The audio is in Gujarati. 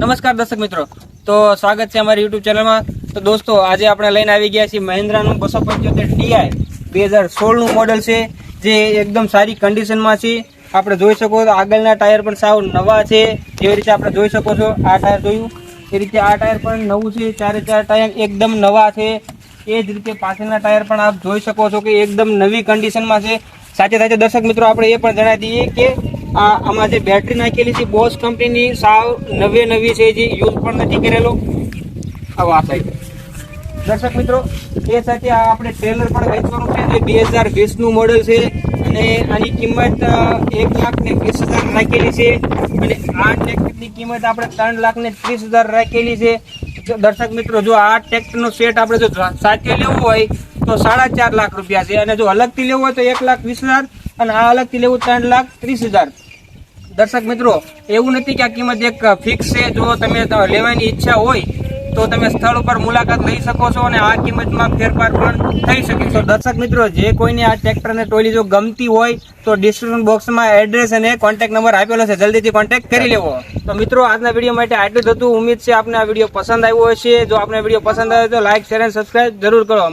નમસ્કાર દર્શક મિત્રો, તો સ્વાગત છે અમારી યુટ્યુબ ચેનલમાં। તો દોસ્તો, આજે આપણે લઈને આવી ગયા છીએ મહિન્દ્રાનું 275 Ti 2016 નું મોડલ છે, જે એકદમ સારી કન્ડિશનમાં છે। આપણે જોઈ શકો તો આગળના ટાયર પણ સાવ નવા છે, એવી રીતે આપણે જોઈ શકો છો। આ ટાયર જોયું એ રીતે આ ટાયર પણ નવું છે, ચારે ચાર ટાયર એકદમ નવા છે। એ જ રીતે પાછળના ટાયર પણ આપ જોઈ શકો છો કે એકદમ નવી કન્ડિશનમાં છે। સાથે સાથે દર્શક મિત્રો, આપણે એ પણ જણાવી દઈએ કે આમાં જે બેટરી નાખેલી છે બોસ કંપનીની સાવ નવી છે, જે યુઝ પણ નથી કરેલો। હવે આ સાઈડ દર્શક મિત્રો, એ સાથે આપણે ટ્રેલર પણ વેચવાનું છે, જે 2020 નું મોડલ છે અને આની કિંમત 1,20,000 રાખેલી છે અને આ ટ્રેક્ટરની કિંમત આપણે 3,30,000 રાખેલી છે। દર્શક મિત્રો, જો આ ટ્રેક્ટરનો સેટ આપણે જો સાથે લેવો હોય તો 4.5 લાખ રૂપિયા છે અને જો અલગથી લેવું હોય તો 1,20,000 અને આ અલગથી લેવું 3,30,000। દર્શક મિત્રો, એવું નથી કે આ કિંમત એક ફિક્સ છે। જો તમે લેવાની ઈચ્છા હોય તો તમે સ્થળ ઉપર મુલાકાત લઈ શકો છો અને આ કિંમતમાં ફેરફાર પણ થઈ શકે છે। દર્શક મિત્રો, જે કોઈને આ ટ્રેક્ટર અને ટ્રોલી જો ગમતી હોય તો ડિસ્ક્રિપ્શન બોક્સમાં એડ્રેસ અને કોન્ટેક્ટ નંબર આપેલો છે, જલ્દીથી કોન્ટેક્ટ કરી લેવો। તો મિત્રો, આજના વિડીયો માટે આટલું જ હતું। ઉમ્મીદ છે આપને આ વિડીયો પસંદ આવ્યો હશે। જો આપને વિડીયો પસંદ આવે તો લાઈક, શેર અને સબસ્ક્રાઇબ જરૂર કરો।